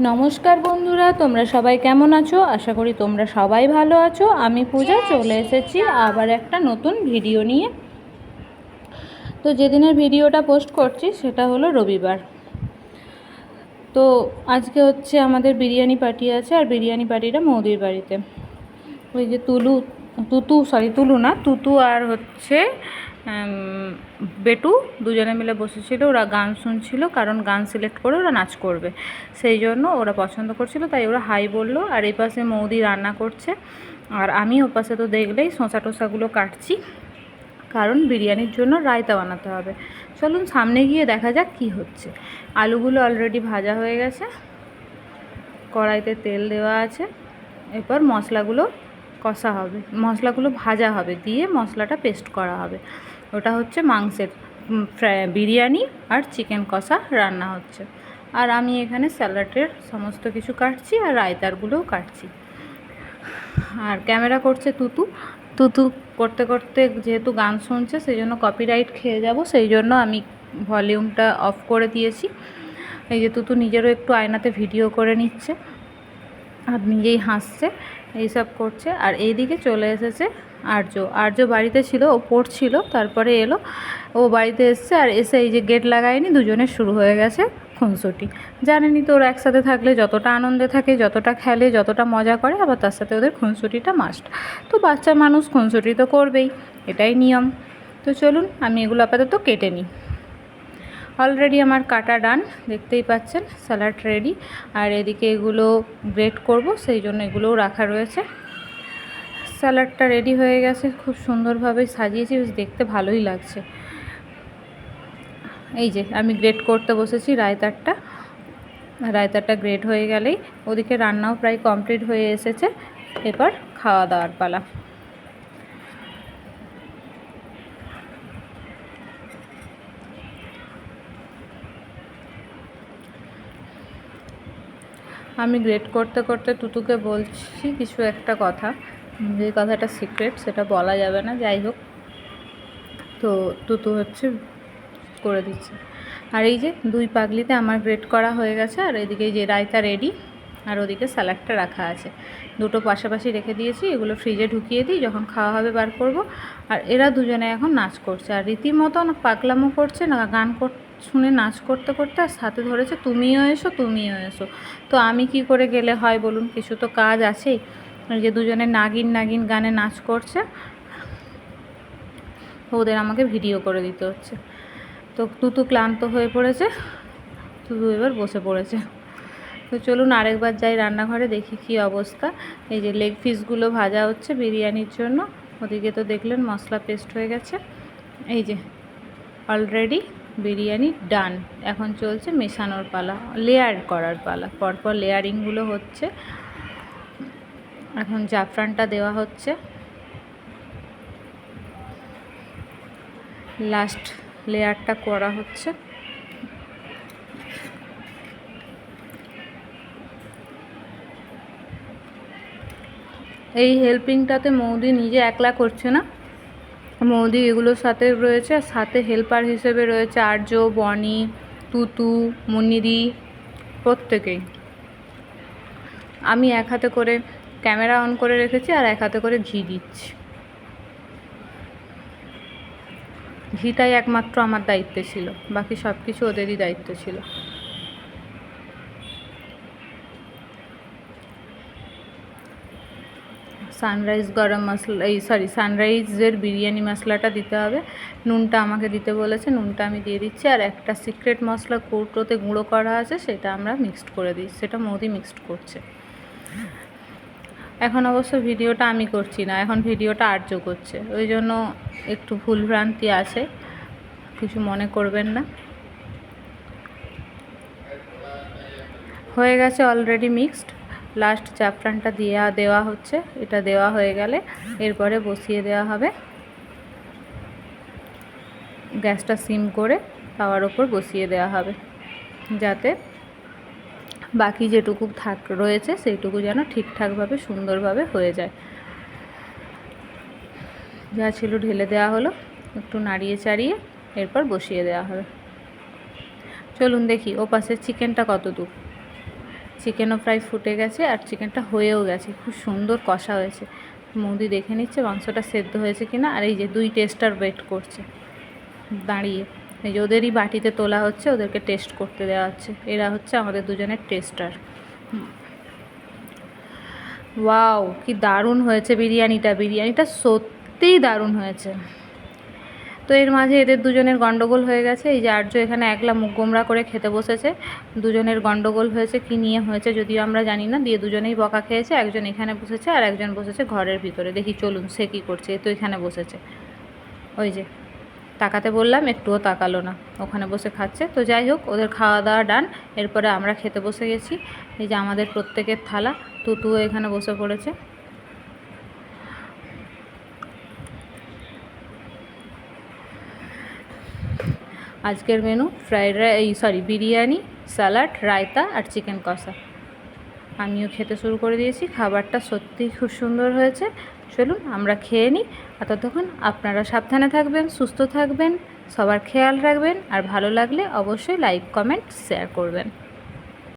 নমস্কার বন্ধুরা, তোমরা সবাই কেমন আছো? আশা করি তোমরা সবাই ভালো আছো। আমি পূজা চলে এসেছি আবার একটা নতুন ভিডিও নিয়ে। তো যেদিনের ভিডিওটা পোস্ট করছি সেটা হলো রবিবার। তো আজকে হচ্ছে আমাদের বিরিয়ানি পার্টি আছে, আর বিরিয়ানি পার্টিটা মৌদির বাড়িতে। ওই যে তুতু আর হচ্ছে বেটু দুজনে মিলে বসেছিল। ওরা গান শুনছিল, কারণ গান সিলেক্ট করে ওরা নাচ করবে, সেই জন্য ওরা পছন্দ করছিল, তাই ওরা হাই বললো। আর এই পাশে মৌদি রান্না করছে, আর আমি ও পাশে তো দেখলেই শসা টসাগুলো কাটছি, কারণ বিরিয়ানির জন্য রায়তা বানাতে হবে। চলুন সামনে গিয়ে দেখা যাক কি হচ্ছে। আলুগুলো অলরেডি ভাজা হয়ে গেছে, কড়াইতে তেল দেওয়া আছে। এরপর মশলাগুলো কষা হবে, মশলাগুলো ভাজা হবে, দিয়ে মশলাটা পেস্ট করা হবে। ওটা হচ্ছে মাংসের বিরিয়ানি আর চিকেন কষা রান্না হচ্ছে। আর আমি এখানে স্যালাডের সমস্ত কিছু কাটছি, আর রায়তারগুলোও কাটছি। আর ক্যামেরা করছে তুতু করতে করতে, যেহেতু গান শুনছে সেই জন্য কপিরাইট খেয়ে যাব, সেই জন্য আমি ভলিউমটা অফ করে দিয়েছি। এই যে তুতু নিজেরও একটু আয়নাতে ভিডিও করে নিচ্ছে, আর নিজেই হাসছে, এইসব করছে। আর এইদিকে চলে এসেছে আর্য বাড়িতে ছিল, ও পড়ছিল, তারপরে এলো, ও বাড়িতে এসছে। আর এসে এই যে গেট লাগায়নি, দুজনের শুরু হয়ে গেছে খুনসুটি। জানেনই তো ওরা একসাথে থাকলে যতটা আনন্দে থাকে, যতটা খেলে, যতটা মজা করে, আবার তার সাথে ওদের খুনসুটিটা মাস্ট। তো বাচ্চা মানুষ খুনসুটি তো করবেই, এটাই নিয়ম। তো চলুন আমি এগুলো আপাতত কেটে নিই। অলরেডি আমার কাটা ডান, দেখতেই পাচ্ছেন, স্যালাড রেডি। আর এদিকে এগুলো গ্রেট করব, সেই জন্য এগুলোও রাখা রয়েছে। স্যালাডটা রেডি হয়ে গেছে, খুব সুন্দরভাবে সাজিয়েছি, বেশ দেখতে ভালোই লাগছে। এই যে আমি গ্রেট করতে বসেছি রায়তাটা গ্রেট হয়ে গেলেই ওদিকে রান্নাও প্রায় কমপ্লিট হয়ে এসেছে। এবার খাওয়া দাওয়ার পালা। আমি গ্রেট করতে করতে তুতুকে বলছি কিছু একটা কথা, যে কথাটা সিক্রেট, সেটা বলা যাবে না, যাই হোক। তো তুতু হচ্ছে করে দিচ্ছে। আর এই যে দুই পাগলিতে আমার গ্রেট করা হয়ে গেছে, আর এদিকে যে রায়তা রেডি, আর ওদিকে স্যালাডটা রাখা আছে। দুটো পাশাপাশি রেখে দিয়েছি, এগুলো ফ্রিজে ঢুকিয়ে দিই, যখন খাওয়া হবে বার করব। আর এরা দুজনে এখন নাচ করছে, আর রীতিমতন পাগলামো করছে না, গান শুনে নাচ করতে করতে, আর সাথে ধরেছে তুমিও এসো। তো আমি কি করে গেলে হয় বলুন, কিছু তো কাজ আছেই। যে দুজনে নাগিন গানে নাচ করছে, ওদের আমাকে ভিডিও করে দিতে হচ্ছে। তো তুতু ক্লান্ত হয়ে পড়েছে, তুতু এবার বসে পড়েছে। তো চলুন আরেকবার যাই রান্নাঘরে, দেখি কি অবস্থা। এই যে লেগ পিসগুলো ভাজা হচ্ছে বিরিয়ানির জন্য, ওদিকে তো দেখলেন মশলা পেস্ট হয়ে গেছে। এই যে অলরেডি বিরিয়ানি ডান, এখন চলছে মেশানোর পালা, লেয়ার করার পালা, পরপর লেয়ারিংগুলো হচ্ছে। এখন জাফরানটা দেওয়া হচ্ছে, লাস্ট লেয়ারটা করা হচ্ছে। এই হেল্পিংটাতে মৌদি নিজে একলা করছে না, মৌদি এগুলোর সাথে রয়েছে, আর সাথে হেল্পার হিসেবে রয়েছে আর্য, বনি, তুতু, মুন্নিদি, প্রত্যেকেই। আমি এক হাতে করে ক্যামেরা অন করে রেখেছি, আর এক হাতে করে ঘি দিচ্ছি। ঘিটাই একমাত্র আমার দায়িত্বে ছিল, বাকি সব কিছু ওদেরই দায়িত্ব ছিল। সানরাইজ গরম মশলা, সানরাইজের বিরিয়ানি মশলাটা দিতে হবে। নুনটা আমাকে দিতে বলেছে, নুনটা আমি দিয়ে দিচ্ছি। আর একটা সিক্রেট মশলা কৌটোতে গুঁড়ো করা আছে, সেটা আমরা মিক্সড করে দিই, সেটা মৌদি মিক্সড করছে। এখন অবশ্য ভিডিওটা আমি করছি না, এখন ভিডিওটা আর্য করছে, ওই জন্য একটু ভুলভ্রান্তি আছে, কিছু মনে করবেন না। হয়ে গেছে অলরেডি মিক্সড, লাস্ট জাফরানটা দেওয়া হচ্ছে। এটা দেওয়া হয়ে গেলে এরপরে বসিয়ে দেওয়া হবে, গ্যাসটা সিম করে তাওয়ার ওপর বসিয়ে দেওয়া হবে, যাতে বাকি যেটুকু রয়েছে সেইটুকু যেন ঠিকঠাকভাবে সুন্দরভাবে হয়ে যায়। যা ছিল ঢেলে দেওয়া হলো, একটু নাড়িয়ে চাড়িয়ে এরপর বসিয়ে দেওয়া হবে। চলুন দেখি ও পাশের চিকেনটা কত দূর। চিকেনও প্রায় ফুটে গেছে আর চিকেনটা হয়েও গেছে, খুব সুন্দর কষা হয়েছে। বৌদি দেখে নিচ্ছে মাংসটা সেদ্ধ হয়েছে কিনা। আর এই যে 2 টেস্টার ওয়েট করছে দাঁড়িয়ে, এই যে ওদেরই বাটিতে তোলা হচ্ছে, ওদেরকে টেস্ট করতে দেওয়া হচ্ছে। এরা হচ্ছে আমাদের দুজনের টেস্টার। ওয়াও, কি দারুণ হয়েছে বিরিয়ানিটা সত্যিই দারুণ হয়েছে। তো এর মাঝে এদের দুজনের গন্ডগোল হয়ে গেছে। এই যে আর্য এখানে একলা মুখ গোমরা করে খেতে বসেছে। দুজনের গন্ডগোল হয়েছে, কি নিয়ে হয়েছে যদিও আমরা জানি না। দিয়ে দুজনেই বকা খেয়েছে, একজন এখানে বসেছে আর একজন বসেছে ঘরের ভিতরে। দেখি চলুন সে কী করছে। এ তো এখানে বসেছে, ওই যে তাকাতে বললাম একটুও তাকালো না, ওখানে বসে খাচ্ছে। তো যাই হোক, ওদের খাওয়া দাওয়া ডান। এরপরে আমরা খেতে বসে গেছি। এই যে আমাদের প্রত্যেকের থালা, তুতুও এখানে বসে পড়েছে। আজকের মেনু বিরিয়ানি, স্যালাড, রায়তা আর চিকেন কষা। আমিও খেতে শুরু করে দিয়েছি। খাবারটা সত্যিই খুব সুন্দর হয়েছে। চলুন আমরা খেয়ে নিই। আর ততক্ষণ আপনারা সাবধানে থাকবেন, সুস্থ থাকবেন, সবার খেয়াল রাখবেন। আর ভালো লাগলে অবশ্যই লাইক, কমেন্ট, শেয়ার করবেন।